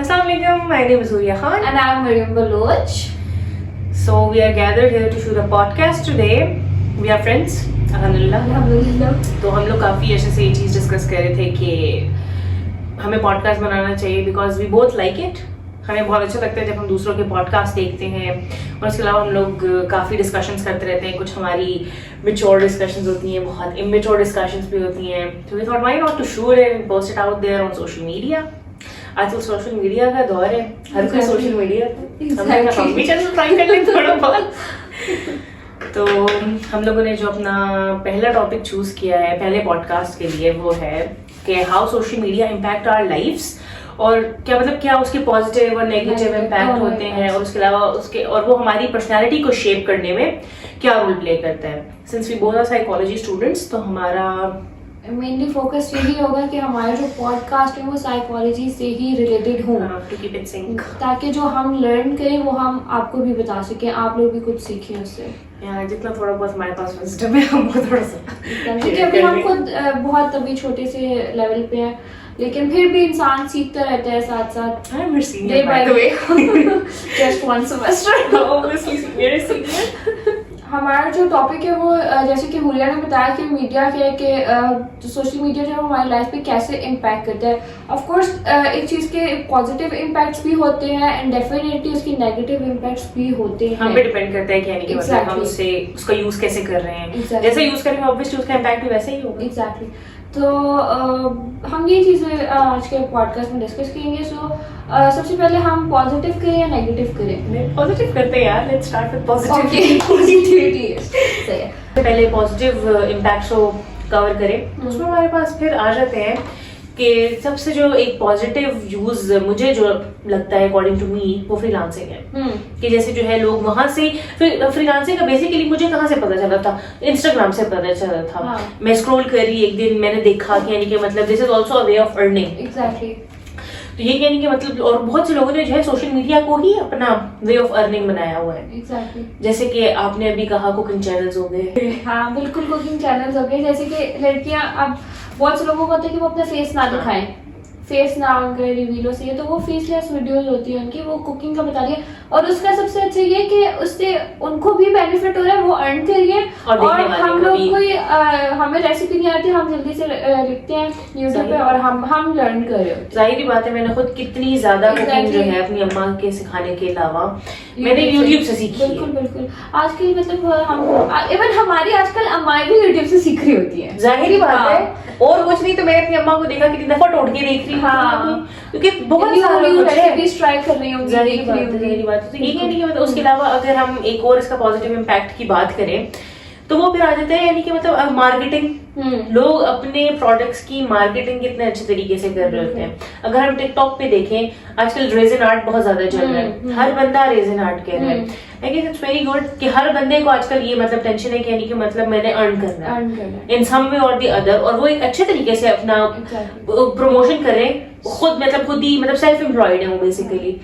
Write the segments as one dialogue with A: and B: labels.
A: Assalamualaikum, my name is Huria Khan.
B: And I'm Mariam Baloch.
A: So we are gathered here to shoot a podcast today. We are friends, alhamdulillah. तो हम लोग काफ़ी अच्छे से ये चीज़ discuss कर रहे थे कि हमें पॉडकास्ट बनाना चाहिए because we both like it. हमें बहुत अच्छा लगता है जब हम दूसरों के पॉडकास्ट देखते हैं और उसके अलावा हम लोग काफ़ी डिस्कशंस करते रहते हैं. कुछ हमारी मेच्योर डिस्कशंस होती हैं, बहुत इमेच्योर डिस्कशंस भी होती हैं. तो we thought why not to shoot and post it out there on social media. आजकल सोशल मीडिया का दौर है, हर कोई सोशल मीडिया हम भी चैनल ट्राई कर लें थोड़ा बहुत. तो हम लोगों ने जो अपना पहला टॉपिक चूज किया है पहले पॉडकास्ट के लिए वो है कि how social media impact our lifes, और क्या मतलब क्या उसके पॉजिटिव और नेगेटिव इम्पैक्ट होते हैं, और उसके अलावा उसके और वो हमारी पर्सनालिटी को शेप करने में क्या रोल प्ले करता है. Since we both are psychology students, तो हमारा
B: मेनली फोकस यही होगा कि हमारे जो पॉडकास्ट है वो साइकोलॉजी से ही रिलेटेड हो,
A: टू कीप इट सिंक,
B: ताकि जो हम लर्न करें वो हम आपको भी बता सकें, आप लोग भी कुछ सीखें उससे.
A: जितना थोड़ा बहुत हमारे पास विजडम है हम वो थोड़ा सा
B: क्योंकि अभी हम खुद बहुत अभी छोटे से लेवल पे हैं, लेकिन फिर भी इंसान सीखता रहता है साथ साथ.
A: Day by the way
B: just one semester.
A: Obviously senior.
B: हमारा जो टॉपिक है वो जैसे कि हुरिया ने बताया कि मीडिया है कि सोशल मीडिया जो है हमारी लाइफ पे कैसे इम्पैक्ट करता है. ऑफ कोर्स एक चीज़ के पॉजिटिव इम्पैक्ट्स भी होते हैं एंड डेफिनेटली उसकी नेगेटिव इम्पैक्ट्स भी होते हैं.
A: हम पे डिपेंड करता है कि मतलब हम उसका यूज कैसे कर रहे हैं. जैसे यूज करेंगे ऑब्वियसली उसका इम्पैक्ट भी वैसे ही होगा.
B: एग्जैक्टली. तो हम ये चीज़ें आज के पॉडकास्ट में डिस्कस करेंगे. सो सबसे पहले हम पॉजिटिव करें या नेगेटिव करें?
A: पॉजिटिव करते हैं यार. Let's start with
B: positivity. सही है.
A: पहले पॉजिटिव इम्पैक्ट्स को कवर करें, उसमें हमारे पास फिर आ जाते हैं कि सबसे जो एक पॉजिटिव यूज मुझे जो लगता है अकॉर्डिंग टू मी वो फ्रीलांसिंग है. कि जैसे जो है लोग वहां से फ्रीलांसिंग का बेसिकली मुझे कहाँ से पता चला था, इंस्टाग्राम से पता चला था.
B: हाँ.
A: मैं स्क्रॉल कर रही एक दिन मैंने देखा कि यानी कि मतलब this is also a way of earning.
B: Exactly.
A: तो ये यानी कि मतलब और बहुत से लोगों ने जो है सोशल मीडिया को ही अपना वे ऑफ अर्निंग बनाया हुआ है.
B: एग्जैक्टली.
A: जैसे कि आपने अभी कहा कुकिंग चैनल्स हो गए.
B: हाँ बिल्कुल, कुकिंग चैनल्स हो गए. जैसे कि लड़कियां अब बहुत से लोगों को होता है कि वो अपना फेस ना दिखाएं, फेस ना उनके रिवील से, तो वो फेसलेस वीडियोस होती है उनकी, वो कुकिंग का बता रही है. और उसका सबसे अच्छा ये कि उससे उनको भी बेनिफिट हो रहा है, वो अर्न कर रही है. और हम लोग कोई हमें रेसिपी नहीं आती, हम जल्दी से लिखते हैं यूट्यूब पे और हम लर्न कर रहे हो.
A: जाहिर बात है मैंने खुद कितनी ज्यादा कुकिंग जो है अपनी अम्मा के सिखाने के अलावा मैंने यूट्यूब से सीखी.
B: बिल्कुल बिल्कुल. आजकल मतलब हम इवन हमारी आजकल अम्माएं भी यूट्यूब से सीख रही होती है.
A: जाहिर बात है. और कुछ नहीं तो मैं अपनी अम्मा को देखा कितनी दफा टोट के देख रही हूँ. हाँ. क्योंकि बहुत सारे
B: रेसिपीज ट्राई कर रही हूँ.
A: जाहिर बात. तो ये नहीं कि मतलब उसके अलावा अगर हम एक और इसका पॉजिटिव इम्पैक्ट की बात करें तो वो फिर आ जाता है यानी कि मतलब मार्केटिंग. लोग अपने प्रोडक्ट्स की मार्केटिंग कितने अच्छे तरीके से कर रहे होते हैं. अगर हम टिकटॉक पे देखें आजकल रेजिन आर्ट बहुत ज्यादा चल रहा है. हर बंदा रेजिन आर्ट कर रहा है. I guess it's very good कि हर बंदे को आजकल ये मतलब टेंशन है कि यानी कि मतलब मैंने अर्न करना है इन सम वे और द अदर, और वो एक अच्छे तरीके से अपना प्रमोशन करें. खुद ही मतलब सेल्फ एम्प्लॉयड है वो बेसिकली.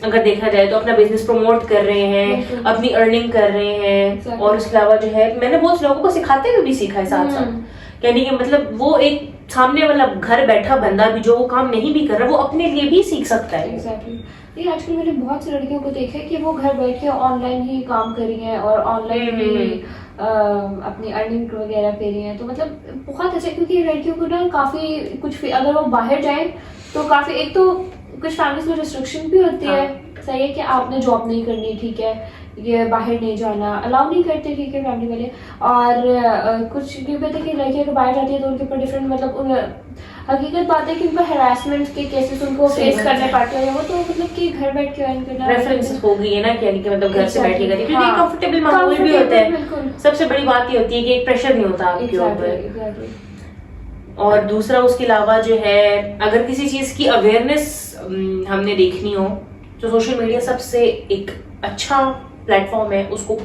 A: अगर देखा जाए तो अपना बिजनेस प्रमोट कर रहे हैं, अपनी अर्निंग कर रहे हैं. और उसके अलावा जो है मैंने बहुत लोगों को सिखाते हुए भी सीखा है साथ साथ. यानी कि मतलब वो एक सामने वाला घर बैठा बंदा भी जो वो काम नहीं भी कर रहा वो अपने लिए भी सीख सकता है.
B: ये आजकल मैंने बहुत सी लड़कियों को देखा है कि वो घर बैठ के ऑनलाइन ही काम कर रही हैं और ऑनलाइन ही अपनी अर्निंग वगैरह कर रही हैं. तो मतलब बहुत अच्छा, क्योंकि लड़कियों को ना काफी कुछ अगर वो बाहर जाए तो काफी एक तो कुछ फैमिलीज में रिस्ट्रिक्शन भी होती है. सही है कि आपने जॉब नहीं करनी, ठीक है, ये बाहर नहीं जाना अलाउ नहीं करते, ठीक है, फैमिली वाले. और कुछ ये पता है कि लड़कियां अगर बाहर जाती है तो उनके ऊपर डिफरेंट मतलब हकीकत बात है कि उन पर हैरासमेंट के केसेस उनको फेस करने पड़ते हैं. वो तो मतलब कि घर बैठ के अर्न करना
A: रेफरेंस हो गई है ना, यानी कि मतलब घर से बैठ के करिए क्योंकि कंफर्टेबल माहौल भी होता है. सबसे बड़ी बात ये होती है कि एक प्रेशर नहीं होता आपके ऊपर. और दूसरा उसके अलावा जो है अगर किसी चीज की अवेयरनेस हमने देखनी हो तो सोशल मीडिया सबसे एक अच्छा प्लेटफॉर्म है उसको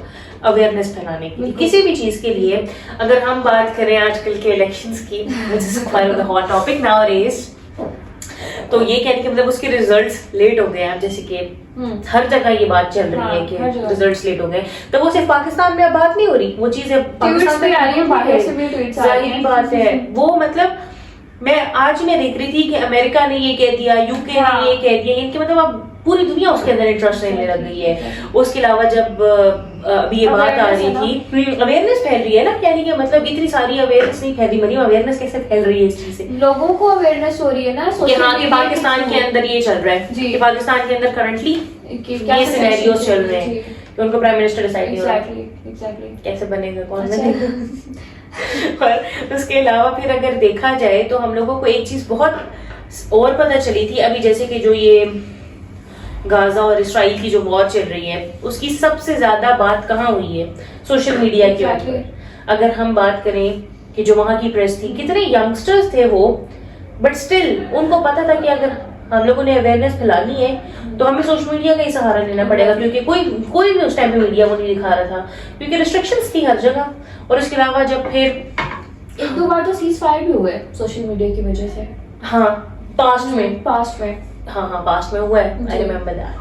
A: अवेयरनेस फैलाने की किसी भी चीज के लिए. अगर हम बात करें आजकल के इलेक्शंस की, which is quite the hot topic nowadays, तो ये कहने के मतलब उसके रिजल्ट्स लेट हो गए हैं. जैसे कि हर जगह ये बात चल रही है कि रिजल्ट्स लेट हो गए, तो वो सिर्फ पाकिस्तान में अब बात नहीं हो रही, वो चीजें पाकिस्तान में आ रही है, बाहर से भी ट्वीट्स आ रही हैं. बात है वो मतलब मैं देख रही थी कि अमेरिका ने ये कह दिया, यूके ने ये कह दिया, इनके मतलब अब पूरी दुनिया उसके अंदर इंटरेस्ट लेने लग गई है। उसके अलावा जब अभी ये बात आ रही थी, अवेयरनेस फैल रही है ना, यानी कि मतलब इतनी सारी अवेयरनेस नहीं फैली, मनी अवेयरनेस कैसे फैल रही है इस चीज से,
B: लोगों को अवेयरनेस हो रही है ना
A: कि हाँ कि पाकिस्तान के अंदर ये चल रहा है, कि पाकिस्तान के अंदर करंटली ये सिनेरियोस चल रहे हैं कि उनको प्राइम मिनिस्टर डिसाइड नहीं हो रहा कैसे बनेगा, कौन बनेगा। और उसके अलावा फिर अगर देखा जाए तो हम लोगों को एक चीज बहुत और पता चली थी अभी, जैसे कि जो ये गाजा और इसराइल की जो वॉर चल रही है, उसकी सबसे ज्यादा बात कहाँ हुई है, सोशल मीडिया के ऊपर। अगर हम बात करें कि जो वहां की प्रेस थी, कितने यंगस्टर्स थे वो, बट स्टिल उनको पता था कि अगर हम लोगों ने अवेयरनेस फैलानी है तो हमें सोशल मीडिया का ही सहारा लेना पड़ेगा, क्योंकि कोई भी उस टाइम पे मीडिया वो नहीं दिखा रहा था, क्योंकि रिस्ट्रिक्शंस थी हर जगह। और उसके अलावा जब फिर
B: 1-2 बार तो सीज फायर भी हुए सोशल मीडिया की वजह से।
A: हाँ पास्ट में
B: पास्ट में
A: हुआ है, आई रिमेम्बर दैट।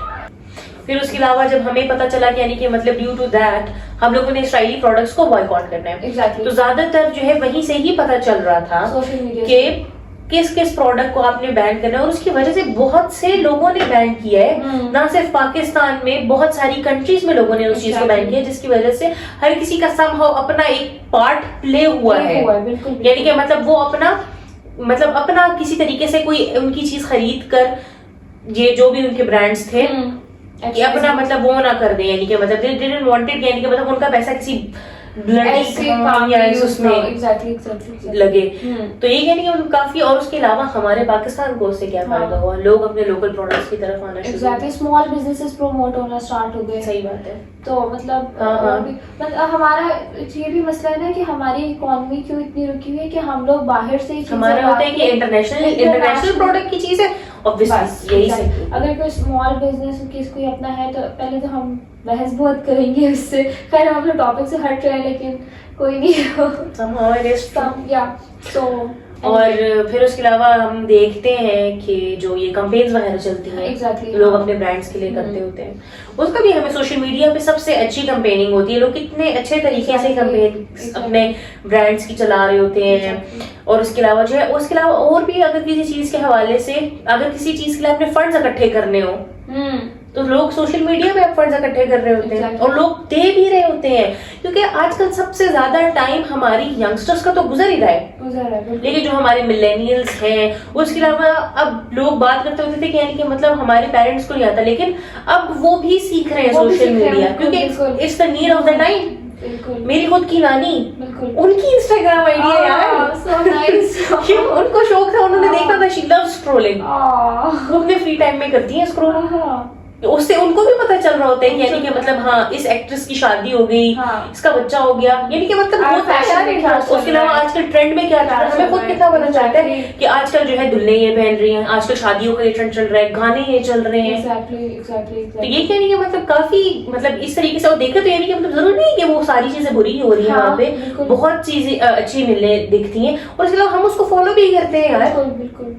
A: फिर उसके अलावा जब हमें पता चला कि यानी कि मतलब ड्यू टू दैट हम लोगों ने इसराइली प्रोडक्ट्स को बॉयकॉट करना है,
B: exactly.
A: तो ज्यादातर जो है वहीं से ही पता चल रहा था
B: सोशल मीडिया
A: कि किस प्रोडक्ट को आपने बैन करना है, और उसकी वजह से बहुत से लोगों ने बैन किया है। ना सिर्फ पाकिस्तान में, बहुत सारी कंट्रीज में लोगों ने उस चीज को बैन किया, जिसकी वजह से हर किसी का समहाउ अपना एक पार्ट प्ले हुआ है, यानी कि मतलब वो अपना किसी तरीके से कोई उनकी चीज खरीद कर, ये जो भी उनके ब्रांड्स थे कि अपना मतलब वो ना कर दे, यानी कि मतलब they didn't want it, यानी कि मतलब उनका पैसा किसी उसमें लगे। तो ये कहने के काफी। और उसके अलावा हमारे पाकिस्तान को उससे क्या फायदा हुआ, लोग अपने लोकल प्रोडक्ट्स की तरफ आना शुरू हुए,
B: स्मॉल बिजनेसेस प्रमोट होना स्टार्ट हो गए।
A: सही बात है।
B: तो मतलब हमारा ये भी मसला है ना कि हमारी इकोनॉमी क्यों इतनी रुकी हुई है कि हम लोग बाहर से ही
A: हमारा होता है कि इंटरनेशनल प्रोडक्ट की चीज है, ऑब्वियसली यही से।
B: अगर कोई स्मॉल बिजनेस कोई अपना है तो पहले तो हम बहस बहुत करेंगे उससे, खैर हम अपने टॉपिक से हट रहे हैं, लेकिन कोई नहीं। और
A: फिर उसके अलावा हम देखते हैं कि जो ये कैंपेन्स वगैरह चलती हैं, लोग अपने ब्रांड्स के लिए करते होते हैं, उसका भी हमें सोशल मीडिया पे सबसे अच्छी कैंपेनिंग होती है। लोग कितने अच्छे तरीके से कैंपेन अपने ब्रांड्स की चला रहे होते हैं। और उसके अलावा जो है, उसके अलावा और भी अगर किसी चीज के हवाले से, अगर किसी चीज के लिए अपने फंड्स इकट्ठे करने हो तो लोग सोशल मीडिया पे फंड्स इकट्ठे कर रहे होते हैं, और लोग दे भी रहे होते हैं, क्योंकि आजकल सबसे ज्यादा टाइम हमारी यंगस्टर्स का तो गुजर ही रहा है, लेकिन जो हमारे मिलेनियल्स हैं, उसके अलावा अब लोग बात करते होते थे कि यानी कि मतलब हमारे पेरेंट्स को नहीं आता, लेकिन अब वो भी सीख रहे हैं सोशल मीडिया, क्योंकि it's the need of the time. मेरी खुद की नानी, उनकी इंस्टाग्राम आईडी है यार, so nice. उनको शौक था, उन्होंने देखा था, शी लव्स स्क्रॉलिंग, वो अपने फ्री टाइम में करती है स्क्रॉल, उससे उनको भी पता चल रहा होता है कि यानी कि मतलब हाँ इस एक्ट्रेस की शादी हो गई, इसका बच्चा हो गया, यानी कि मतलब बहुत फैशन है। उसके अलावा आजकल ट्रेंड में क्या चल रहा है, हमें खुद कितना पता चलता है कि आजकल जो है दुल्हन ये पहन रही हैं, आजकल शादियों का ये ट्रेंड चल रहा है, गाने ये चल रहे हैं। तो ये कहने के मतलब काफी मतलब इस तरीके से देखे तो यानी कि मतलब जरूरी नहीं कि वो सारी चीजें बुरी हो रही है, वहाँ पे बहुत चीजें अच्छी मिलने दिखती हैं, और उसके अलावा हम उसको फॉलो भी करते हैं यार।
B: बिल्कुल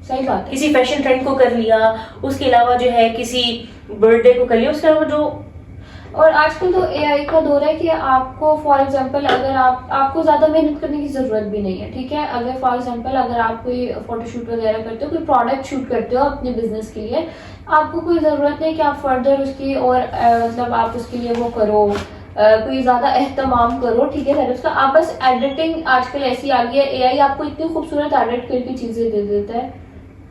B: सही बात है।
A: किसी फैशन ट्रेंड को कर लिया, उसके अलावा जो है किसी बर्थडे को कर लिया, उसके अलावा जो,
B: और आजकल तो एआई का दौर है कि आपको फॉर एग्जांपल अगर आपको ज्यादा मेहनत करने की जरूरत भी नहीं है, ठीक है। अगर फॉर एग्जांपल अगर आप कोई फोटोशूट वगैरह करते हो, कोई प्रोडक्ट शूट करते हो अपने बिजनेस के लिए, आपको कोई जरूरत नहीं कि आप फर्दर उसकी और मतलब आप उसके लिए वो करो, कोई ज्यादा एहतमाम करो, ठीक है। उसका आप बस एडिटिंग आजकल ऐसी आ गई है, एआई आपको इतनी खूबसूरत एडिट करके चीजें दे देता है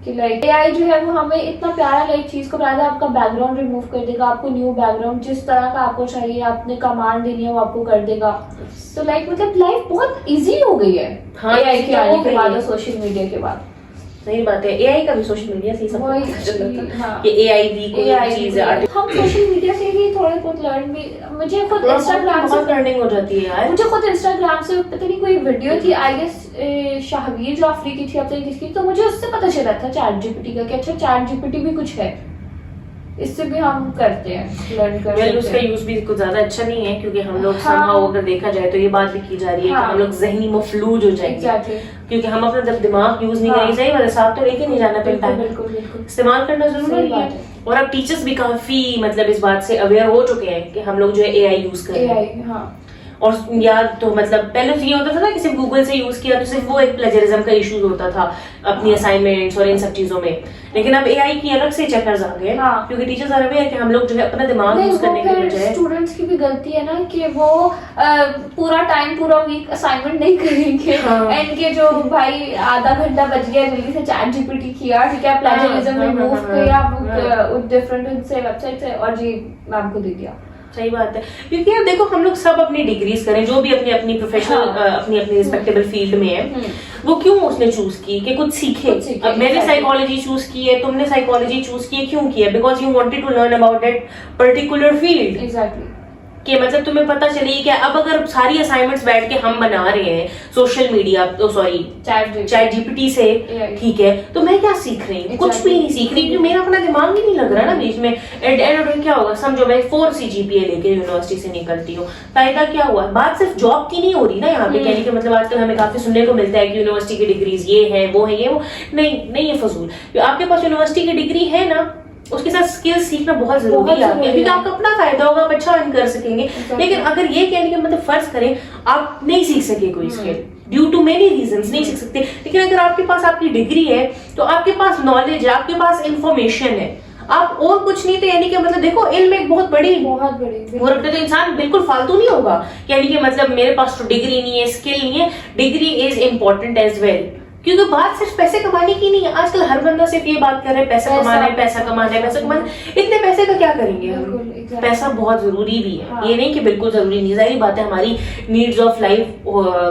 B: कि लाइक एआई जो है वो हमें इतना प्यारा लाइक चीज को बनाता है, आपका बैकग्राउंड रिमूव कर देगा, आपको न्यू बैकग्राउंड जिस तरह का आपको चाहिए, आपने कमांड देनी है वो आपको कर देगा। तो लाइक मतलब लाइफ बहुत इजी हो गई है एआई के आने के बाद और सोशल मीडिया के बाद।
A: सही बात है, एआई का भी सोशल मीडिया से ही सब कि एआई भी कोई चीज है।
B: हम सोशल मीडिया से ही थोड़े बहुत लर्न भी, मुझे खुद इंस्टाग्राम से
A: लर्निंग हो जाती है यार।
B: मुझे खुद इंस्टाग्राम से पता नहीं कोई वीडियो थी, आई गेस शाहवीर जाफरी की थी, अब तक किसकी, तो मुझे उससे पता चला था चैट जीपीटी का कि अच्छा चैट जीपीटी भी कुछ है, इससे भी हम करते हैं लर्न करते हैं।
A: उसका यूज भी कुछ ज्यादा अच्छा नहीं है, क्योंकि हम लोग somehow अगर देखा जाए तो ये बात भी की जा रही है कि हम लोग जहनी मफलूज हो जाएंगे, क्योंकि हम अपना जब दिमाग यूज नहीं करेंगे, सही वाला साथ तो लेके नहीं जाना पड़ता है, इस्तेमाल करना जरूरी है। और अब टीचर्स भी काफी मतलब इस बात से अवेयर हो चुके हैं कि हम लोग जो है एआई यूज कर रहे हैं। और या तो मतलब पहले तो ये होता था ना कि सिर्फ गूगल से यूज किया तो सिर्फ वो एक प्लेजरिज्म का इशू होता था अपनी असाइनमेंट्स और इन सब चीजों में, लेकिन अब एआई की अलग से चेकर्स आ गए। क्योंकि टीचर्स आ रहे हैं कि हम लोग जो है अपना दिमाग यूज करने के बजाय,
B: स्टूडेंट्स की भी गलती है ना कि वो पूरा टाइम पूरा वीक असाइनमेंट नहीं करेंगे, इनके जो भाई आधा घंटा बच गया जल्दी से चैट जीपीटी किया, ठीक है, प्लेजरिज्म रिमूव किया डिफरेंट से वेबसाइट से और जी मैम को दे दिया।
A: सही बात है, क्योंकि अब देखो हम लोग सब अपनी डिग्रीज करें, जो भी अपनी अपनी प्रोफेशनल अपनी अपनी रिस्पेक्टेबल फील्ड में है, वो क्यों उसने चूज की कि कुछ सीखे। अब मैंने साइकोलॉजी चूज की है, तुमने साइकोलॉजी चूज की है, क्यों किया? Because you wanted to learn about that particular field.
B: Exactly,
A: कि मतलब तुम्हें पता चले कि अब अगर सारी असाइनमेंट्स बैठ के हम बना रहे हैं social media sorry chat GPT से, ठीक है, तो मैं क्या सीख रही हूँ? कुछ भी नहीं सीख रही, क्योंकि मेरा अपना दिमाग ही नहीं लग रहा ना बीच में। एंड क्या होगा, समझो मैं 4 CGPA लेके यूनिवर्सिटी से निकलती हूँ, फायदा क्या हुआ? बात सिर्फ जॉब की नहीं हो रही ना यहाँ पे, कहने का मतलब आजकल हमें काफी सुनने को मिलता है कि यूनिवर्सिटी की डिग्रीज ये है वो है ये वो, नहीं ये फजूल। आपके पास यूनिवर्सिटी की डिग्री है ना, उसके साथ स्किल्स सीखना बहुत जरूरी है, क्योंकि आपका अपना फायदा होगा, आप अच्छा अर्न कर सकेंगे। लेकिन अगर ये कहने का मतलब फर्ज करें आप नहीं सीख सके कोई skill due to many reasons, नहीं सीख सकते, लेकिन अगर आपके पास आपकी डिग्री है तो आपके पास नॉलेज है, आपके पास इंफॉर्मेशन है, आप और कुछ नहीं, तो यानी कि मतलब देखो इल्म एक बहुत बड़ी वो रखते तो इंसान बिल्कुल फालतू नहीं होगा। यानी कि मतलब मेरे पास तो डिग्री नहीं है, स्किल नहीं है, degree is important as well, क्योंकि बात सिर्फ पैसे कमाने की नहीं है। आजकल हर बंदा सिर्फ ये बात कर रहा है पैसा कमाना है, पैसा कमाना है, पैसा कमाना है। इतने पैसे का क्या करेंगे हम? पैसा बहुत जरूरी भी है, ये नहीं कि बिल्कुल जरूरी नहीं, जाहिर बात है हमारी नीड्स ऑफ लाइफ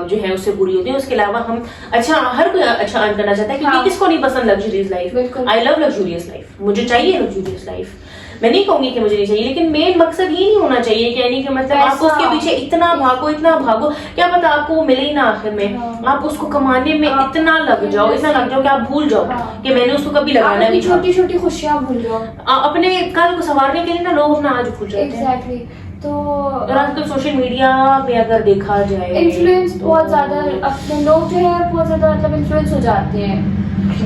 A: जो है उससे पूरी होती है। उसके अलावा हम अच्छा, हर कोई अच्छा अर्न करना चाहता है, क्योंकि किसको नहीं पसंद luxurious life? I love luxurious life, मुझे चाहिए लग्जरियस लाइफ। मैं नहीं कहूंगी कि मुझे नहीं चाहिए, लेकिन मेन मकसद ये नहीं होना चाहिए कि यानी कि मतलब आप उसके पीछे इतना भागो, क्या पता आपको वो मिले ही ना आखिर में। आप उसको कमाने में इतना लग जाओ कि आप भूल जाओ कि मैंने उसको कभी लगाना नहीं।
B: छोटी छोटी खुशियां भूल जाओ,
A: अपने कल को संवारने के लिए ना लोग अपना आज भूल जाते हैं।
B: एग्जैक्टली। तो
A: आजकल सोशल मीडिया में अगर देखा जाए,
B: इन्फ्लुएंस बहुत ज्यादा, अपने लोग जो है बहुत ज्यादा मतलब इन्फ्लुएंस हो जाते हैं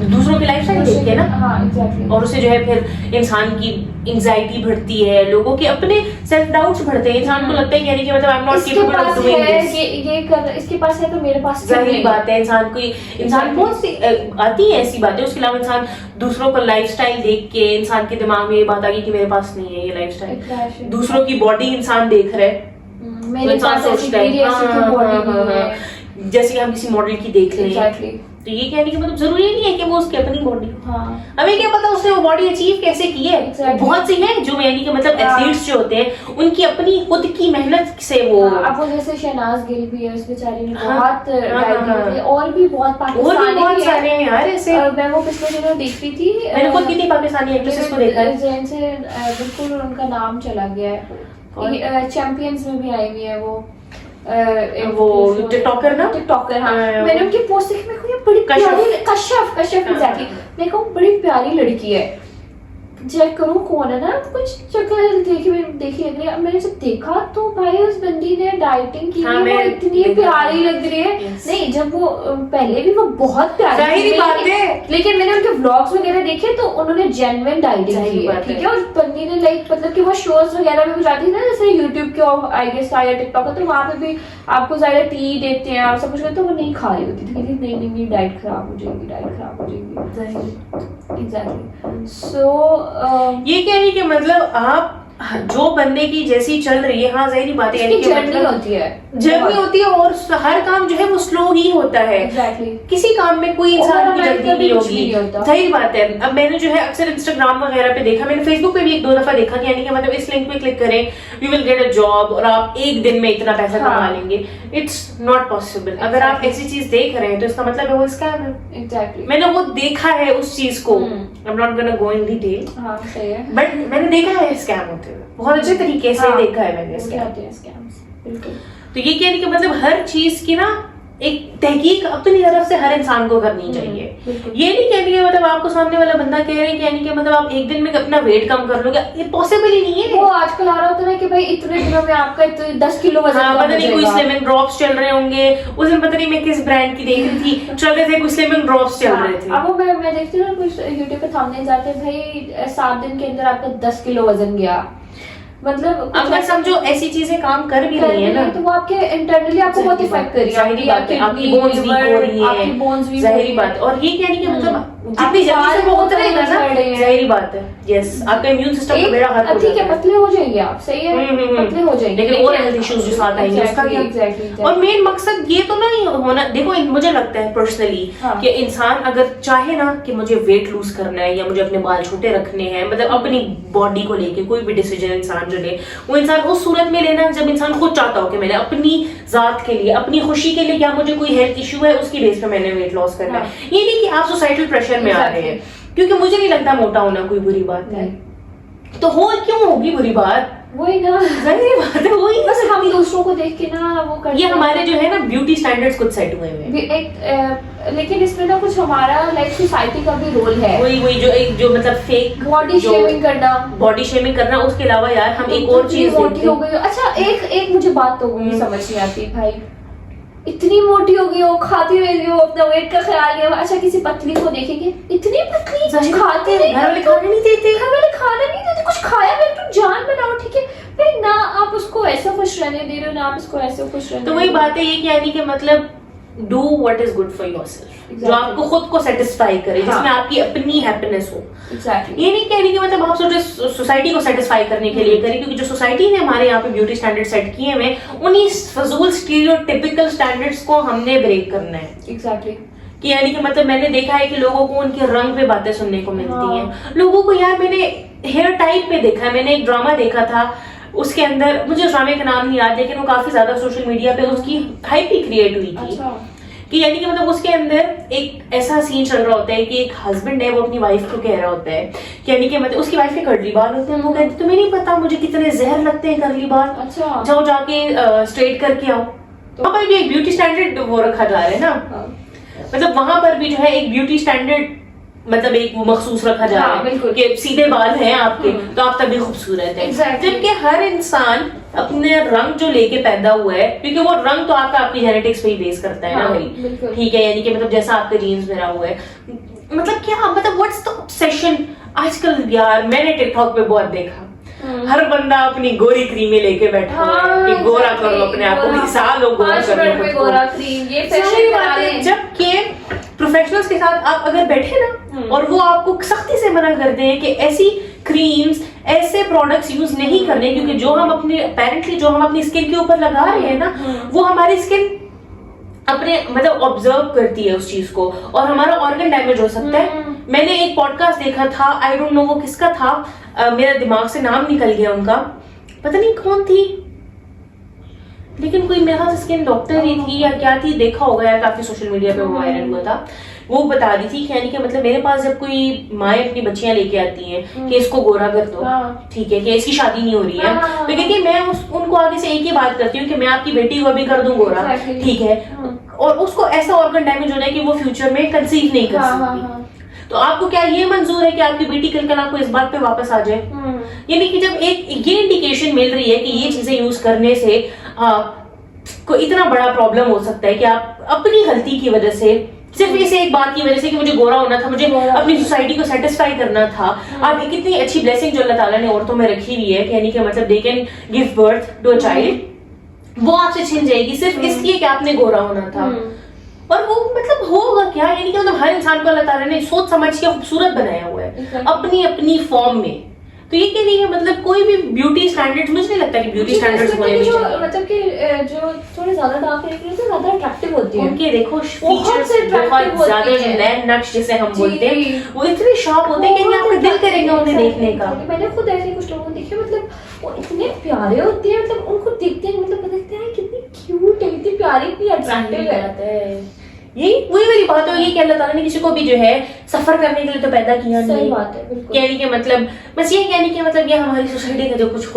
A: दूसरों की लाइफस्टाइल देख के ना।
B: हाँ, exactly.
A: और उससे जो है फिर इंसान की एंजाइटी बढ़ती है, लोगों के अपने सेल्फ डाउट्स बढ़ते हैं, इंसान को लगता है कि मतलब I am not capable of doing this,
B: ये कर, इसके पास है तो मेरे पास
A: जाहिर बात है। इंसान बहुत सी आती है ऐसी बातें। उसके अलावा इंसान दूसरों का लाइफस्टाइल देख के इंसान के दिमाग में ये बात आ गई कि मेरे पास नहीं है ये लाइफस्टाइल। दूसरों की बॉडी इंसान देख रहा है,
B: मेरे पास सोचता है
A: जैसे हम किसी मॉडल की देख लें, तो ये कहने की मतलब जरूरी नहीं है कि वो उसकी अपनी बॉडी, हमें क्या पता उसने वो बॉडी अचीव कैसे की है। बहुत सी है जो यानी कि मतलब एथलीट्स जो होते हैं उनकी अपनी खुद की मेहनत से वो,
B: अब जैसे शहनाज गिल भी है, उस बेचारी ने बहुत और भी बहुत पाकिस्तानी
A: सारे हैं यार ऐसे।
B: मैं वो पिछले दिनों देख रही थी,
A: मैंने खुद कितनी पाकिस्तानी एक्ट्रेसेस को देखा है
B: जिनसे बिल्कुल उनका नाम चला गया है, चैंपियंस में भी आई हुई है वो
A: टिकटॉकर ना,
B: टिकटॉकर। हाँ, मैंने उनकी पोस्ट देखी, मेरे को ये बड़ी प्यारी कश्यप एग्जैक्टली, मेरे को बड़ी प्यारी लड़की है, चेक करूं कौन है ना, कुछ शक्ल देखी लग रही है। मैंने जब देखा तो भाई उस बंदी ने डाइटिंग की, वो इतनी प्यारी लग रही है। नहीं, जब वो पहले भी वो बहुत प्यारी थी, लेकिन मैंने उनके व्लॉग्स वगैरह देखे तो उन्होंने जेन्युइन डाइटिंग की है, ठीक है। और बंदी ने लाइक मतलब कि वो शोज वगैरह में जाती है ना, जैसे यूट्यूब के आई गेस या टिकटॉक, तो वहाँ पे भी आपको ज्यादा टी देते हैं और सब कुछ, तो वो नहीं खा रही होती थी, नहीं मेरी डाइट खराब हो जाएगी। एग्जैक्टली। सो
A: ये क्या है कि मतलब आप जो बंदे की जैसी चल रही है, हाँ जाहिर बात है,
B: जर्नी
A: होती है और हर काम जो है वो स्लो ही होता है। किसी काम में कोई इंसान की जल्दी नहीं होगी, जाहिर बात है। अब मैंने जो है अक्सर इंस्टाग्राम वगैरह पे देखा, मैंने फेसबुक पे भी 1-2 दफा देखा कि यानी कि मतलब इस लिंक पे क्लिक करें, you will get a job और आप एक दिन में इतना पैसा कमा लेंगे। It's not possible. अगर आप ऐसी चीज देख रहे हैं तो इसका मतलब है वो स्कैम है।
B: एग्जैक्टली,
A: मैंने वो देखा है उस चीज को, I am not gonna go in detail, but मैंने देखा है स्कैम होते हुए, बहुत अच्छे तरीके से देखा है मैंने स्कैम्स। तो ये कहने का मतलब हर चीज की ना एक तहकीक अपनी तरफ से हर इंसान को करनी चाहिए। ये नहीं कहने का मतलब आपको सामने वाला बंदा कह रहे हैं कि मतलब आप एक दिन में अपना वेट कम कर लोगे, ये पॉसिबल ही नहीं है।
B: वो आजकल आ रहा होता है कि भाई इतने दिनों में आपका 10 किलो वजन
A: पता नहीं कोई स्लिमिंग ड्रॉप्स चल रहे होंगे। उस दिन पता नहीं मैं किस ब्रांड की देख रही थी, चल रहे थे कुछ स्लिमिंग ड्रॉप्स चल रहे थे।
B: अब मैं देखती हूँ ना कुछ यूट्यूब पे थंबनेल आते हैं, भाई 7 दिन के अंदर आपका 10 किलो वजन गया। मतलब
A: अगर समझो ऐसी चीजें काम कर भी रही है ना,
B: तो वो आपके इंटरनली आपको बहुत इफेक्ट करेगी,
A: आपकी बोन्स वीक हो रही है, जाहिर बात। और ये कहने के मतलब जितनी जल्दी से वो उतरेगा ना, जाहिर बात है, यस, आपका इम्यून सिस्टम का बेड़ा गर्क हो
B: ठीक है, पतले हो जाएंगे आप, सही है, पतले हो जाएंगे,
A: लेकिन और हेल्थ इश्यूज जो साथ आएंगे उसका क्या। और मेन मकसद ये तो नहीं होना, देखो मुझे लगता है पर्सनली कि इंसान अगर चाहे ना कि मुझे वेट लूज करना है या मुझे अपने बाल छोटे रखने हैं, मतलब अपनी बॉडी को लेके कोई भी डिसीजन इंसान जो ले, वो इंसान उस सूरत में लेना जब इंसान खुद चाहता हो कि मैंने अपनी जात के लिए, अपनी खुशी के लिए, क्या मुझे कोई हेल्थ इशू है उसकी बेस पे मैंने वेट लॉस करना है। ये नहीं कि आप सोसाइटल प्रेशर में आ रहे हैं, क्योंकि मुझे नहीं लगता मोटा होना कोई बुरी बात है, तो हो क्यों होगी बुरी बात,
B: वही ना,
A: जाहिर बात है, वही
B: बस हम दूसरों को देख के ना वो करते
A: ये हमारे जो है ना ब्यूटी स्टैंडर्ड्स खुद सेट हुए हैं
B: एक, लेकिन इसमें ना कुछ हमारा लाइक सोसाइटी का भी रोल है,
A: वही जो मतलब फेक
B: बॉडी शेमिंग करना,
A: उसके अलावा यार हम एक और चीज
B: मोटी हो गई। अच्छा एक मुझे बात तो समझ नहीं आती भाई, इतनी मोटी हो गई हो, खाती रहेगी हो, अपना वेट का ख्याल नहीं, अच्छा किसी पतली को देखेंगे इतनी पतली, कुछ खाती नहीं,
A: घर वाले खाना नहीं देते,
B: कुछ खाया मैं तो जान बनाओ, ठीक है फिर ना आप उसको ऐसा खुश रहने दे रहे हो, ना आप उसको ऐसे खुश रहने,
A: तो वही बात है ये यानी कि मतलब do what is good for yourself, जो आपको खुद को सेटिस्फाई करे, जिसमें आपकी अपनी हैप्पीनेस हो। ये नहीं कहने की मतलब आप सोचे सोसाइटी को सेटिस्फाई करने के लिए करें, क्योंकि जो सोसाइटी ने हमारे यहाँ पे ब्यूटी स्टैंडर्ड सेट किए हुए, उन्हीं फजूल स्टीरियोटिपिकल स्टैंडर्ड्स को हमने ब्रेक करना है।
B: एग्जैक्टली
A: कि यानी कि मतलब मैंने देखा है कि लोगों को उनके रंग पे बातें सुनने को मिलती हैं, लोगों को यार मैंने हेयर टाइप पे देखा है, मैंने एक ड्रामा देखा था, उसके अंदर मुझे उस ड्रामे का नाम नहीं याद, लेकिन वो काफी ज्यादा सोशल मीडिया पे उसकी हाइप ही क्रिएट हुई थी। कि यानी कि मतलब उसके अंदर एक ऐसा सीन चल रहा होता है कि एक हस्बैंड है, वो अपनी वाइफ को कह रहा होता है कि यानी कि मतलब उसकी वाइफ के कर्ली बाल होते हैं, वो कहती तुम्हें नहीं पता मुझे कितने जहर लगते हैं कर्ली बाल, जाओ जाके स्ट्रेट करके आओ। वहां पर भी एक ब्यूटी स्टैंडर्ड वो रखा जा रहा है ना, मतलब वहां पर भी जो है एक ब्यूटी स्टैंडर्ड मतलब एक वो मखसूस रखा जा रहा है कि सीधे बाल हैं आपके तो आप तभी खूबसूरत हैं, जबकि हर इंसान अपने रंग जो लेके पैदा हुआ है, क्योंकि वो रंग तो आपका अपनी जेनेटिक्स पे ही बेस करता है ना भाई, ठीक है, यानी कि मतलब जैसा आपके जीन्स में रहा हुआ है, मतलब क्या मतलब व्हाट्स द ऑब्सेशन आजकल यार, मैंने टिकटॉक पे बहुत देखा, हर बंदा अपनी गोरी क्रीमें लेके बैठा हुआ है कि गोरा करो अपने आप को, साल हो गोरा करो, जबकि प्रोफेशनल्स के साथ आप अगर बैठे ना और वो आपको सख्ती से मना करते हैं कि ऐसी क्रीम्स ऐसे प्रोडक्ट्स यूज नहीं करने, क्योंकि जो हम अपने अपेरेंटली जो हम अपनी स्किन के ऊपर लगा रहे हैं ना, वो हमारी स्किन अपने मतलब ऑब्जर्व करती है उस चीज को और हमारा ऑर्गन डैमेज हो सकता है। मैंने एक पॉडकास्ट देखा था, आई डोंट नो वो किसका था, मेरा दिमाग से नाम निकल गया उनका, पता नहीं कौन थी, लेकिन कोई मेरा स्किन डॉक्टर ही थी या क्या थी, देखा होगा यार, काफी सोशल मीडिया पे वो वायरल हुआ था। वो बता रही थी कि यानी कि मतलब मेरे पास जब कोई माएँ अपनी बच्चियां लेके आती हैं कि इसको गोरा कर दो, ठीक है, कि इसकी शादी नहीं हो रही है, तो कहती है मैं उनको आगे से एक ही बात करती हूँ कि मैं आपकी बेटी को भी कर दूं गोरा, ठीक है, और उसको ऐसा ऑर्गन डैमेज होना है कि वो फ्यूचर में कंसीव नहीं कर सकती। तो आपको क्या ये मंजूर है कि आपकी बेटी कल आपको इस बात पे वापस आ जाए? यानी कि जब एक ये इंडिकेशन मिल रही है कि ये चीजें यूज करने से को इतना बड़ा प्रॉब्लम हो सकता है कि आप अपनी गलती की वजह से, सिर्फ इसे एक बात की वजह से कि मुझे गोरा होना था, मुझे अपनी सोसाइटी को सेटिस्फाई करना था, आप कितनी अच्छी ब्लेसिंग जो अल्लाह ताला ने औरतों में रखी हुई है, यानी कि मतलब they can give birth to a child, वो आपसे छिन जाएगी सिर्फ इसलिए कि आपने गोरा होना था। और वो मतलब होगा क्या, यानी कि मतलब हर इंसान को अल्लाह ताला ने सोच समझ के खूबसूरत बनाया हुआ है अपनी अपनी फॉर्म में। तो ये कहने का मतलब कोई भी ब्यूटी स्टैंडर्ड्स, मुझे नहीं लगता कि ब्यूटी स्टैंडर्ड्स होने चाहिए,
B: मतलब कि जो थोड़े ज्यादा डार्क निकले तो ज्यादा अट्रैक्टिव होती है,
A: उनके देखो फीचर्स बहुत ज्यादा नैन नक्श जिसे हम बोलते हैं, वो इतने शार्प होते हैं कि आपका दिल करेगा उन्हें देखने का।
B: मैंने खुद ऐसे कुछ लोगों को देखे, मतलब वो इतने प्यारे होते हैं, मतलब उनको देखते हैं मतलब पता लगता है कितनी क्यूट है, कितनी प्यारी, इतनी अट्रैक्टिव है।
A: यही वही वाली बात हो, ये कि अल्लाह ताला ने किसी को भी जो है सफर करने के लिए तो पैदा किया नहीं।
B: सही बात है, बिल्कुल।
A: कहने के मतलब बस ये कहने के मतलब ये हमारी सोसाइटी का जो कुछ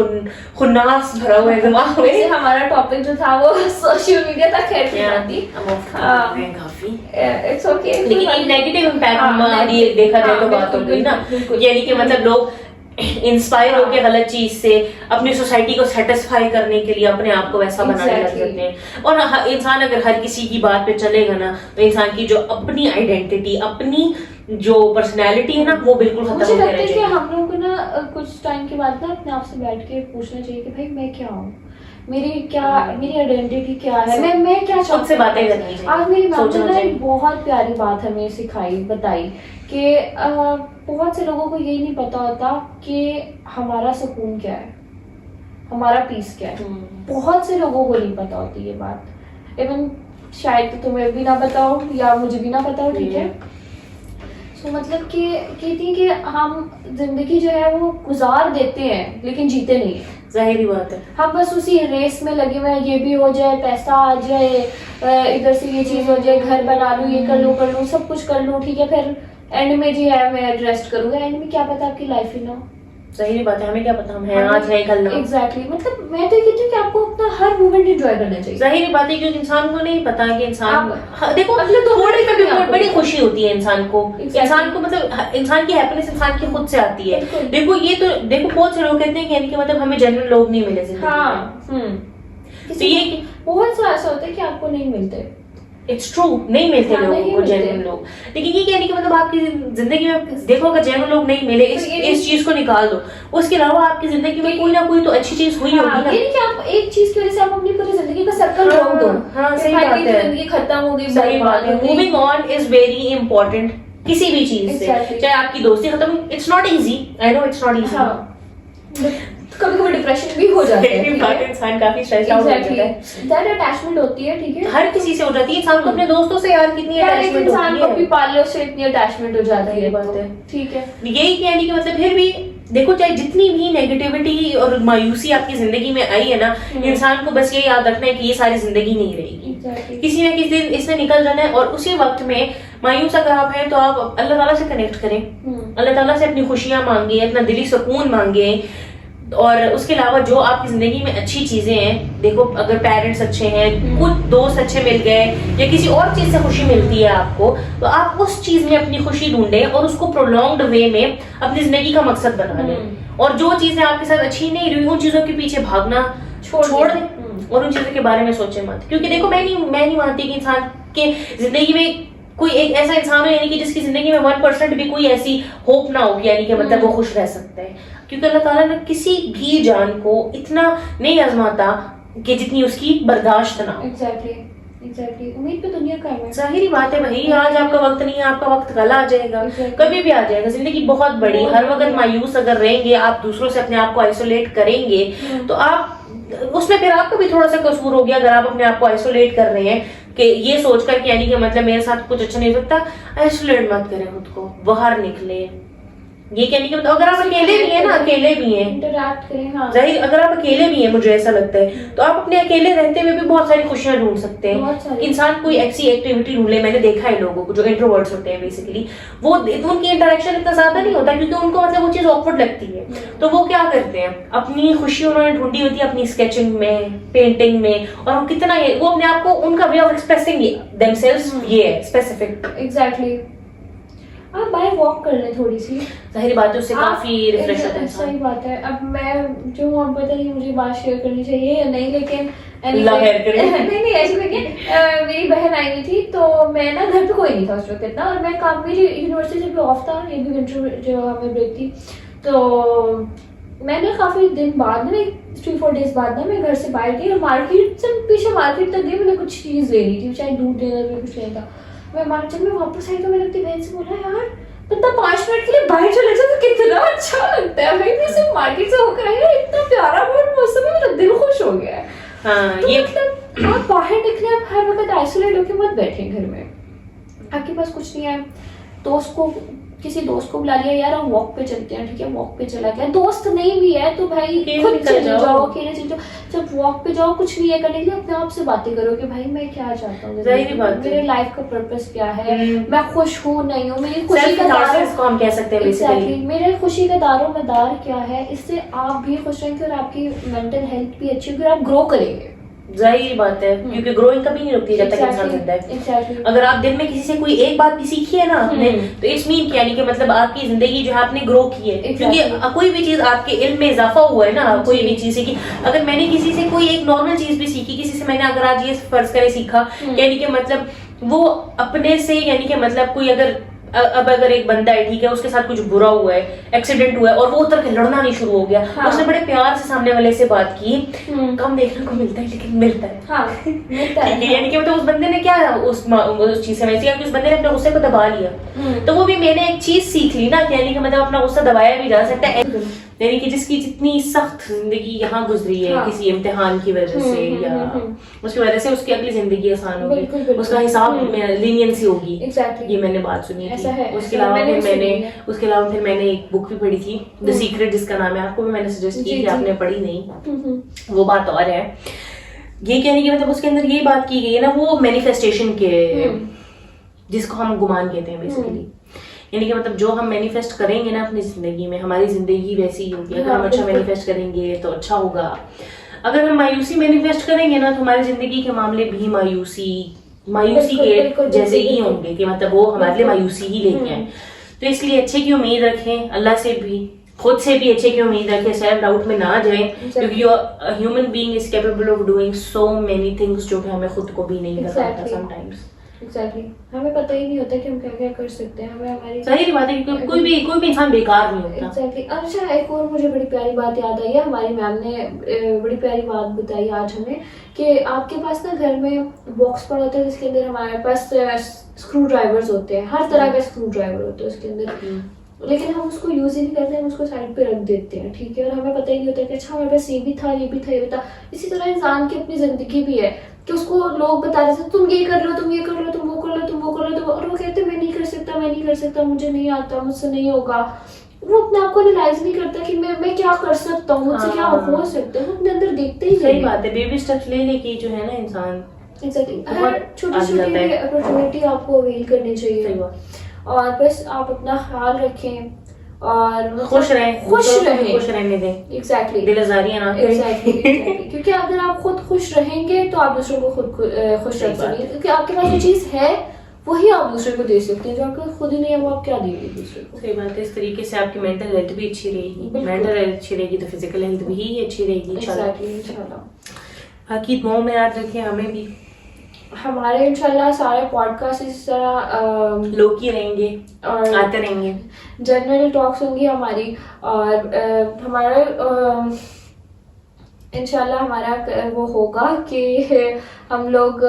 A: खुन्नास भरा हुआ है दिमाग में।
B: हमारा टॉपिक जो था वो सोशल मीडिया तक खैर काफी इट्स ओके,
A: लेकिन एक नेगेटिव इम्पैक्ट हमारी देखा जाए तो बात हो गई ना, यानी कि मतलब लोग इंस्पायर होके गलत चीज से अपनी सोसाइटी को सेटिस्फाई करने के लिए अपने आप को वैसा बनाने लग जाते हैं। और इंसान अगर हर किसी की बात पे चलेगा ना, तो इंसान की जो अपनी आइडेंटिटी, अपनी जो पर्सनैलिटी है ना वो बिल्कुल खत्म
B: मुझे
A: हो
B: लगता है कि
A: जाए।
B: हम लोगों को ना कुछ टाइम के बाद ना अपने आप से बैठ के पूछना चाहिए कि भाई मैं क्या हूँ, मेरी आइडेंटिटी क्या है, मैं क्या
A: खुद से बातें करनी चाहिए।
B: आज मेरी मैम ने
A: सोचना
B: ना
A: चाहिए।
B: एक बहुत प्यारी बात हमें बताई कि बहुत से लोगों को यही नहीं पता होता कि हमारा सुकून क्या है, हमारा पीस क्या है। बहुत से लोगों को नहीं पता होती ये बात, इवन शायद तो तुम्हें भी ना पता हो या मुझे भी ना पता हो, ठीक है। तो मतलब कि कहती है कि हम जिंदगी जो है वो गुजार देते हैं लेकिन जीते नहीं है।
A: जाहिर बात है।
B: हम बस उसी रेस में लगे हुए हैं, ये भी हो जाए, पैसा आ जाए, इधर से ये चीज हो जाए, घर बना लूं, ये कर लूं, सब कुछ कर लूं, ठीक है, फिर एंड में जी है मैं रेस्ट करूंगा, एंड में क्या पता आपकी लाइफ ही ना हो।
A: सही बात है, हमें क्या पता हम हैं आज है कल ना।
B: एग्जैक्टली, मतलब मैं तो कहती हूँ कि आपको अपना हर मोमेंट एंजॉय करना चाहिए।
A: जाहिर बात है, क्योंकि इंसान को नहीं पता कि इंसान देखो
B: अपने दो
A: थोड़े में भी
B: मिनट
A: बहुत बड़ी खुशी होती है इंसान को।
B: Exactly.
A: इंसान को मतलब इंसान की हैप्पीनेस इंसान की खुद से आती है।
B: बिल्कुल।
A: देखो ये तो देखो बहुत से लोग कहते हैं कि यानी कि मतलब हमें जनरल लोग नहीं मिले जिंदगी में।
B: हाँ,
A: तो ये
B: बहुत सा ऐसा होता है कि आपको नहीं मिलते।
A: इट्स ट्रू, नहीं मिलते
B: हाँ,
A: लोगों
B: नहीं
A: को
B: मिलते।
A: जेन्युइन लोग। लेकिन ये कहने कि मतलब आपकी जिंदगी में देखो अगर जेन्युइन लोग नहीं मिले
B: तो
A: इस चीज को निकाल दो, उसके अलावा आपकी जिंदगी में कोई ना कोई तो अच्छी चीज हुई होगी ना।
B: ये नहीं कि आप एक चीज की वजह से आप अपनी पूरी जिंदगी का सर्कल रोक दो।
A: हाँ,
B: कि
A: सही
B: भाई
A: बात
B: मेरी
A: है।
B: जिंदगी खत्म हो गई,
A: सही बात है।
B: बर्बाद हो गई।
A: Moving on is very important किसी भी चीज से।
B: Exactly.
A: चाहे आपकी दोस्ती खत्म हुई, it's not easy, I know it's not easy.
B: हाँ, कभी कभी डिप्रेशन भी हो जाता है, ठीक है?
A: इंसान काफी स्ट्रेस आउट हो जाता है।
B: दैट अटैचमेंट होती है, ठीक है।
A: हर किसी से हो जाती है। इंसान को अपने दोस्तों से यार कितनी
B: यार एक
A: अटैचमेंट
B: इंसान
A: होती
B: को भी
A: है।
B: पार्लर से इतनी अटैचमेंट हो जाती
A: ये
B: है,
A: बात है।
B: ठीक है।
A: यही कहने की मतलब फिर भी देखो चाहे जितनी भी नेगेटिविटी और मायूसी आपकी जिंदगी में आई है ना, इंसान को बस ये याद रखना है कि ये सारी जिंदगी नहीं रहेगी।
B: Exactly.
A: किसी न किसी दिन इसने निकल जाना है। और उसी वक्त में मायूस अगर आप हैं तो आप अल्लाह ताला से कनेक्ट करें, अल्लाह ताला से अपनी खुशियां मांगे, अपना दिली सुकून मांगे। और उसके अलावा जो आपकी जिंदगी में अच्छी चीजें हैं, देखो अगर पेरेंट्स अच्छे हैं, कुछ दोस्त अच्छे मिल गए या किसी और चीज से खुशी मिलती है आपको, तो आप उस चीज में अपनी खुशी ढूंढें और उसको प्रोलॉन्ग्ड वे में अपनी जिंदगी का मकसद बना लें। और जो चीजें आपके साथ अच्छी नहीं रही उन चीजों के पीछे भागना छोड़ दें और उन चीजों के बारे में सोचें मत। क्योंकि देखो मैं नहीं मानती कि इंसान के जिंदगी में कोई एक ऐसा इंसान हो यानी कि जिसकी जिंदगी में 1% भी कोई ऐसी होप ना हो कि यानी कि मतलब वो खुश रह सकता है। क्योंकि अल्लाह ताला ने किसी भी जान को इतना नहीं आजमाता कि जितनी उसकी बर्दाश्त ना हो।
B: एग्जैक्टली, उम्मीद पे दुनिया का है।
A: जाहिर बात है भाई, आज आपका वक्त नहीं है, आपका वक्त कल आ जाएगा, कभी भी आ जाएगा। जिंदगी बहुत बड़ी, हर वक्त मायूस अगर रहेंगे, आप दूसरों से अपने आप को आइसोलेट करेंगे तो आप उसमें फिर आपका भी थोड़ा सा कसूर हो गया। अगर आप अपने आप को आइसोलेट कर रहे हैं कि ये सोचकर कि यानी कि मतलब मेरे साथ कुछ अच्छा नहीं हो सकता, आइसोलेट मत करें खुद को, बाहर निकले। ये कहने की मतलब अगर आप अकेले भी हैं ना, अकेले भी हैं,
B: इंटरैक्ट करें। हाँ,
A: जाहिर अगर आप अकेले भी हैं, मुझे ऐसा लगता है, तो आप अपने अकेले रहते हुए भी बहुत सारी खुशियां ढूंढ सकते हैं। इंसान कोई ऐसी एक्टिविटी ढूंढ ले। मैंने देखा है लोगों को जो इंट्रोवर्ट्स होते हैं बेसिकली, वो उनकी इंटरेक्शन इतना ज्यादा नहीं होता क्योंकि उनको मतलब वो चीज ऑकवर्ड लगती है। तो वो क्या करते हैं, अपनी खुशी उन्होंने ढूंढी होती है अपनी स्केचिंग में, पेंटिंग में, और वो कितना वो अपने आप को, उनका वे ऑफ एक्सप्रेसिंग देमसेल्व्स ये है स्पेसिफिक।
B: एग्जैक्टली। आप बाहर वॉक कर लें थोड़ी सी,
A: जाहिर बात है उससे काफी रिफ्रेश होता है
B: सही
A: इंसान।
B: बात है। अब मैं जो अब पता नहीं मुझे बात शेयर करनी चाहिए या नहीं, लेकिन
A: अल्लाह खैर करे।
B: नहीं ऐसे करके मेरी बहन आई हुई थी, तो मैं ना घर पे कोई नहीं था उस वक्त इतना, और मैं काम मेरी यूनिवर्सिटी जब ऑफ था, ये भी विंटर जो हमें ब्रेक थी, तो मैंने काफी दिन बाद ना 3-4 डेज बाद ना मैं घर से बाहर गई और मार्केट से पीछे मार्केट तक गई। मैंने कुछ चीज लेनी थी, चाहे दूध लेना था, कुछ लेना था। मैं मार्केट में वापस आई तो मैंने अपनी बहन से बोला, यार बंदा 5 मिनट के लिए बाहर चले जाए तो कितना अच्छा लगता है भाई। मैं सिर्फ मार्केट से होकर आई हूँ, इतना प्यारा बहुत मौसम है, मेरा दिल खुश हो गया है।
A: हाँ,
B: तो
A: ये
B: मतलब आप बाहर निकले, आप हर वक्त आइसोलेट होकर मत बैठे घर में। आपके पास कुछ नहीं है, किसी दोस्त को बुला लिया, यार हम वॉक पे चलते हैं, ठीक है, वॉक पे चला गया। दोस्त नहीं भी है तो भाई खुद चले जाओ, अकेले चले जाओ। जब वॉक पे जाओ, कुछ नहीं है करने के लिए, अपने आप से बातें करो कि भाई मैं क्या चाहता हूँ, मेरे लाइफ का पर्पस क्या है, मैं खुश हूँ नहीं हूँ, मेरी खुशी का
A: हम कह सकते हैं बेसिकली,
B: मेरे खुशी का दारोमदार क्या है। इससे आप भी खुश रहेंगे और आपकी मेंटल हेल्थ भी अच्छी होगी और आप ग्रो करेंगे।
A: जाहिर बात है, क्योंकि ग्रोइंग कभी नहीं रुकती जब तक इंसान जिंदा है। अगर आप दिन में किसी से कोई एक बात भी सीखी है ना आपने, तो इट्स मीन कि यानी कि मतलब आपकी जिंदगी जो है आपने ग्रो की है। क्योंकि कोई भी चीज आपके इल्म में इजाफा हुआ है ना, कोई भी चीज सीखी। अगर मैंने किसी से कोई एक नॉर्मल चीज भी सीखी, किसी से मैंने अगर आज ये फर्ज करे सीखा, यानी कि मतलब वो अपने से, यानी कि मतलब कोई अगर अब अगर एक बंदा है, ठीक है, उसके साथ कुछ बुरा हुआ है, एक्सीडेंट हुआ है, और वो उतर के लड़ना नहीं शुरू हो गया,
B: हाँ।
A: उसने बड़े प्यार से सामने वाले से बात की, कम देखने को मिलता है लेकिन मिलता है।
B: हाँ, मिलता है।
A: ठीक है, यानी कि मतलब उस बंदे ने क्या उस चीज से वैसे, उस बंदे ने अपने गुस्से को दबा लिया, तो वो भी मैंने एक चीज सीख ली ना, यानी कि मतलब अपना गुस्सा दबाया भी जा सकता है। यानी कि जिसकी जितनी सख्त जिंदगी यहाँ गुजरी है,
B: हाँ।
A: किसी इम्तिहान की वजह से या उसकी वजह से, उसकी अगली जिंदगी आसान होगी, उसका हिसाब में लीनियंसी होगी।
B: एग्जैक्टली,
A: ये मैंने बात सुनी
B: ऐसा
A: थी।
B: है।
A: उसके अलावा फिर मैंने एक बुक भी पढ़ी थी, द सीक्रेट, जिसका नाम है, आपको भी मैंने सजेस्ट की कि आपने पढ़ी नहीं, वो बात और है। ये कहने की मतलब उसके अंदर ये बात की गई है ना, वो मैनिफेस्टेशन के, जिसको हम गुमान कहते हैं बेसिकली, यानी कि मतलब जो हम मैनिफेस्ट करेंगे ना अपनी जिंदगी में, हमारी जिंदगी वैसी ही होगी। अगर हम अच्छा मैनिफेस्ट करेंगे तो अच्छा होगा, अगर हम मायूसी मैनिफेस्ट करेंगे ना तो हमारी जिंदगी के मामले भी मायूसी के जैसे ही होंगे, कि मतलब वो हमारे लिए मायूसी ही लेके आए। तो इसलिए अच्छे की उम्मीद रखें, अल्लाह से भी, खुद से भी अच्छे की उम्मीद रखें, सेल्फ डाउट में ना जाएं, क्योंकि human being is capable of doing so many things जो कि हमें खुद को भी नहीं पता होता समटाइम्स।
B: एग्जैक्टली, हमें पता ही नहीं होता कि हम क्या क्या कर सकते हैं, हमें हमारी
A: सही बात है, क्योंकि कोई भी इंसान बेकार नहीं होता।
B: एग्जैक्टली। अच्छा, एक और मुझे बड़ी प्यारी बात याद आई है, हमारी मैम ने बड़ी प्यारी बात बताई आज हमें, कि आपके पास ना घर में बॉक्स पड़ा होता है जिसके अंदर हमारे पास स्क्रू ड्राइवर्स होते हैं, हर तरह के स्क्रू ड्राइवर होते हैं उसके अंदर, लेकिन हम उसको यूज ही नहीं करते, हम उसको साइड पे रख देते हैं, ठीक है, और हमें पता ही नहीं होता कि अच्छा हमारे पास ये भी था, ये भी था, ये भी था। इसी तरह इंसान की अपनी जिंदगी भी है कि उसको लोग बता रहे थे तुम ये कर लो, तुम ये कर लो, तुम वो कर लो, तुम वो कर लो, और वो कहते मैं नहीं कर सकता, मुझे नहीं आता, मुझसे नहीं होगा। वो अपने आप को एनालाइज नहीं करता कि मैं क्या कर सकता हूँ, मुझसे क्या हो सकता है, वो अपने अंदर देखते ही।
A: सही बात है, बेबी स्टेप्स ले लेके जो है ना इंसान,
B: एग्जैक्टली, हर छोटी अपॉर्चुनिटी आपको अवेल करनी चाहिए, और बस आप अपना ख्याल रखें और
A: खुश रहने दें।
B: एग्जैक्टली,
A: दिलआज़ारियां ना करें।
B: एग्जैक्टली, क्योंकि अगर आप खुद खुश रहेंगे तो आप दूसरों को खुद खुश रख सकेंगे, क्योंकि आपके पास जो चीज है वही आप दूसरे को दे सकते हैं, जो आपके खुद ही नहीं है वो आप क्या देंगे दूसरे को।
A: सही बात है, इस तरीके से आपकी मेंटल हेल्थ भी अच्छी रहेगी, मेंटल हेल्थ अच्छी रहेगी तो फिजिकल हेल्थ भी अच्छी रहेगी इंशाल्लाह। बाकी दुआ में याद रखें हमें भी,
B: हमारे इंशाल्लाह सारे पॉडकास्ट इस तरह
A: लोग ही रहेंगे और आते रहेंगे,
B: जनरल टॉक्स होंगी हमारी, और हमारा इंशाल्लाह हमारा वो होगा कि हम लोग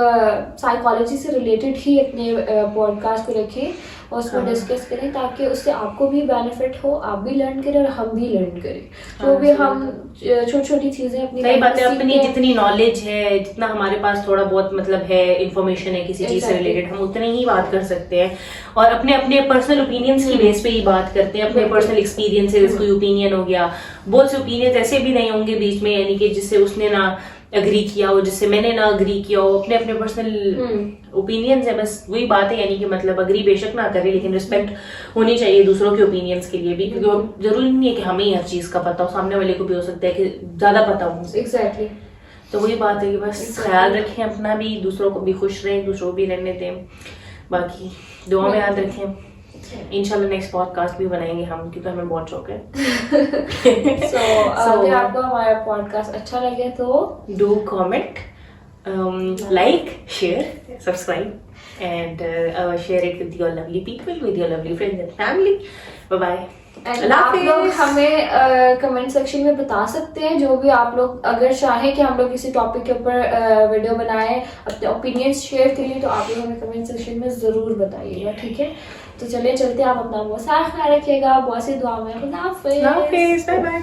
B: साइकोलॉजी से रिलेटेड ही अपने पॉडकास्ट को रखें और उसमें डिस्कस करें, ताकि उससे आपको भी बेनिफिट हो, आप भी लर्न करें और हम भी लर्न करें। तो भी हम छोटी छोटी चीजें अपनी,
A: सही बात है, अपनी जितनी नॉलेज है, जितना हमारे पास थोड़ा बहुत मतलब है इंफॉर्मेशन है किसी चीज से रिलेटेड, हम उतने ही बात कर सकते हैं, और अपने अपने पर्सनल ओपिनियंस की बेस पे ही बात करते हैं, अपने पर्सनल एक्सपीरियंसेस, कोई ओपिनियन हो गया, बहुत से ओपिनियंस ऐसे भी नहीं होंगे बीच में, यानी कि जिससे उसने ना अग्री किया हो, जिससे मैंने ना अग्री किया हो, अपने अपने पर्सनल ओपिनियंस है, बस वही बात है। यानी कि मतलब अग्री बेशक ना करे, लेकिन रिस्पेक्ट होनी चाहिए दूसरों के ओपिनियंस के लिए भी, क्योंकि जरूरी नहीं है कि हमें ही हर चीज का पता हो, सामने वाले को भी हो सकता है कि ज्यादा पता हो मुझसे।
B: एग्जैक्टली,
A: तो वही बात है कि बस ख्याल रखें अपना भी, दूसरों को भी खुश रहें, दूसरों को भी रहने दें, बाकी दुआ में याद रखें। इंशाल्लाह नेक्स्ट पॉडकास्ट भी बनाएंगे हम, क्योंकि हमें बहुत शौक है।
B: अगर आपको हमारा पॉडकास्ट अच्छा लगे तो
A: do comment, like, share, subscribe and share it with your lovely people, with your lovely friends and family. Bye bye.
B: आप लोग हमें कमेंट सेक्शन में बता सकते हैं जो भी आप लोग अगर चाहें कि हम लोग किसी टॉपिक के ऊपर वीडियो बनाएं, अपने ओपिनियंस शेयर करिए, तो आप लोग हमें कमेंट सेक्शन में जरूर बताइएगा, ठीक है। तो चलिए चलते, आप अपना बहुत सारा ख्याल रखिएगा, बहुत सी दुआ में, खुदा हाफिज़, बाय बाय।